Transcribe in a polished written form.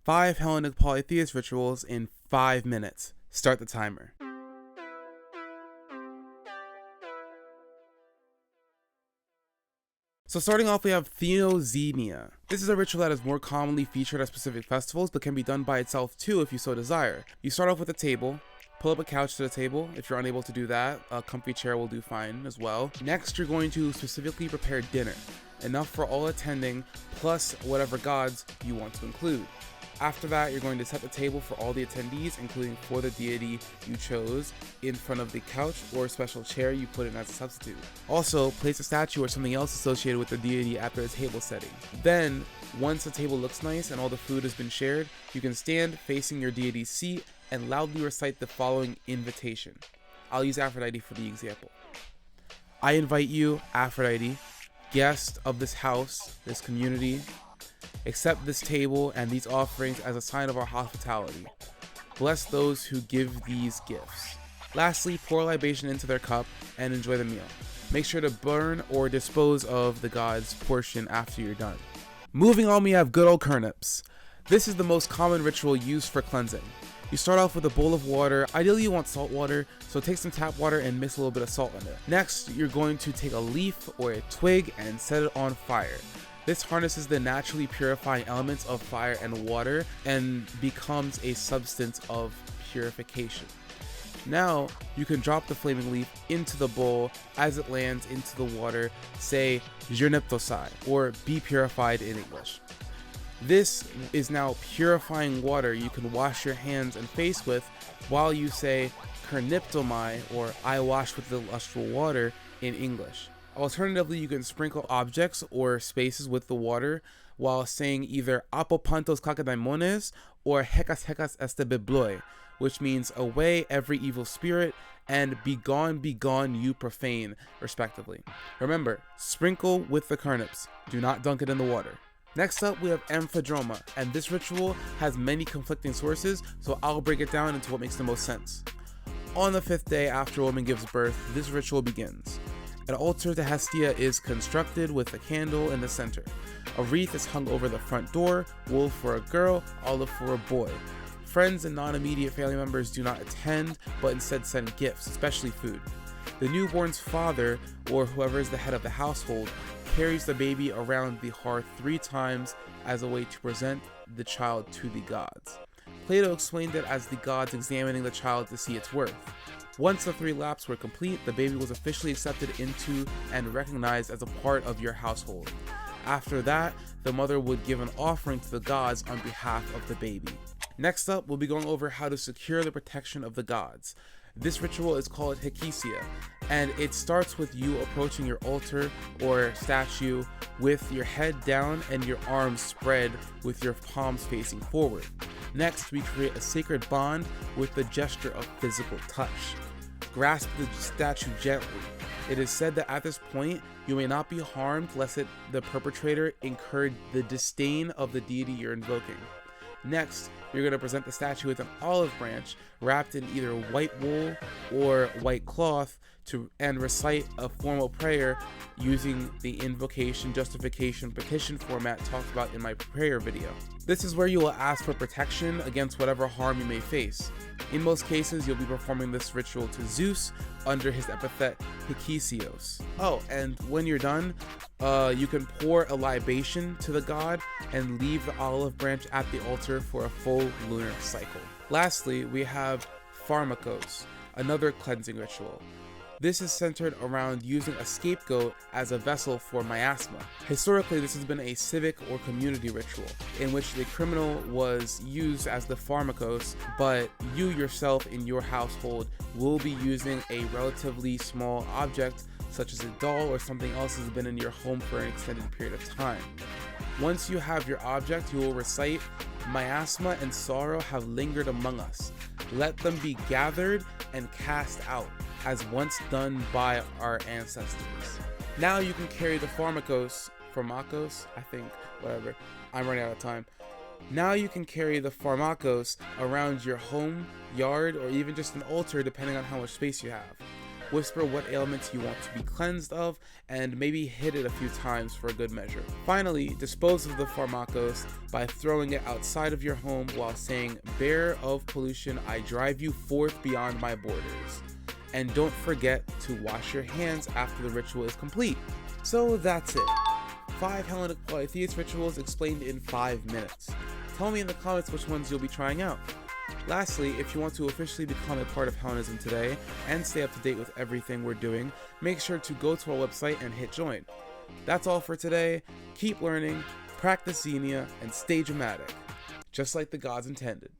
5 Hellenic polytheist rituals in 5 minutes. Start the timer. So starting off, we have Theoxenia. This is a ritual that is more commonly featured at specific festivals, but can be done by itself too if you so desire. You start off with a table. Pull up a couch to the table. If you're unable to do that, a comfy chair will do fine as well. Next, you're going to specifically prepare dinner, enough for all attending, plus whatever gods you want to include. After that, you're going to set the table for all the attendees, including for the deity you chose, in front of the couch or special chair you put in as a substitute. Also, place a statue or something else associated with the deity after the table setting. Then, once the table looks nice and all the food has been shared, you can stand facing your deity's seat and loudly recite the following invitation. I'll use Aphrodite for the example. I invite you, Aphrodite, guest of this house, this community, accept this table and these offerings as a sign of our hospitality. Bless those who give these gifts. Lastly, pour a libation into their cup and enjoy the meal. Make sure to burn or dispose of the god's portion after you're done. Moving on, we have good old Khernips. This is the most common ritual used for cleansing. You start off with a bowl of water. Ideally you want salt water, so take some tap water and mix a little bit of salt in it. Next, you're going to take a leaf or a twig and set it on fire. This harnesses the naturally purifying elements of fire and water and becomes a substance of purification. Now, you can drop the flaming leaf into the bowl. As it lands into the water, say Khernips, or be purified in English. This is now purifying water you can wash your hands and face with while you say Khernips, or I wash with the lustral water in English. Alternatively, you can sprinkle objects or spaces with the water while saying either Apopantos kakadaimones or Hekas Hekas este bibloi, which means away every evil spirit and begone you profane, respectively. Remember, sprinkle with the Khernips, do not dunk it in the water. Next up, we have Amphidromia, and this ritual has many conflicting sources, so I'll break it down into what makes the most sense. On the 5th day after a woman gives birth, this ritual begins. An altar to Hestia is constructed with a candle in the center. A wreath is hung over the front door, wool for a girl, olive for a boy. Friends and non-immediate family members do not attend, but instead send gifts, especially food. The newborn's father, or whoever is the head of the household, carries the baby around the hearth 3 times as a way to present the child to the gods. Plato explained it as the gods examining the child to see its worth. Once the 3 laps were complete, the baby was officially accepted into and recognized as a part of your household. After that, the mother would give an offering to the gods on behalf of the baby. Next up, we'll be going over how to secure the protection of the gods. This ritual is called Hikesia, and it starts with you approaching your altar or statue with your head down and your arms spread with your palms facing forward. Next, we create a sacred bond with the gesture of physical touch. Grasp the statue gently. It is said that at this point, you may not be harmed lest the perpetrator incur the disdain of the deity you're invoking. Next, you're going to present the statue with an olive branch wrapped in either white wool or white cloth and recite a formal prayer using the invocation, justification, petition format talked about in my prayer video. This is where you will ask for protection against whatever harm you may face. In most cases, you'll be performing this ritual to Zeus under his epithet Hikesios. Oh, and when you're done, you can pour a libation to the god and leave the olive branch at the altar for a full lunar cycle. Lastly, we have Pharmakos, another cleansing ritual. This is centered around using a scapegoat as a vessel for miasma. Historically, this has been a civic or community ritual in which the criminal was used as the Pharmakos, but you yourself in your household will be using a relatively small object such as a doll or something else that's been in your home for an extended period of time. Once you have your object, you will recite, "Miasma and sorrow have lingered among us. Let them be gathered and cast out, as once done by our ancestors." Now you can carry the Pharmakos, I think, whatever, I'm running out of time. Now you can carry the Pharmakos around your home, yard, or even just an altar depending on how much space you have. whisper what ailments you want to be cleansed of, and maybe hit it a few times for a good measure. Finally, dispose of the Pharmakos by throwing it outside of your home while saying, "Bearer of pollution, I drive you forth beyond my borders." And don't forget to wash your hands after the ritual is complete. So that's it. 5 Hellenic polytheist rituals explained in 5 minutes. Tell me in the comments which ones you'll be trying out. Lastly, if you want to officially become a part of Hellenism today and stay up to date with everything we're doing, make sure to go to our website and hit join. That's all for today. Keep learning, practice Xenia, and stay dramatic, just like the gods intended.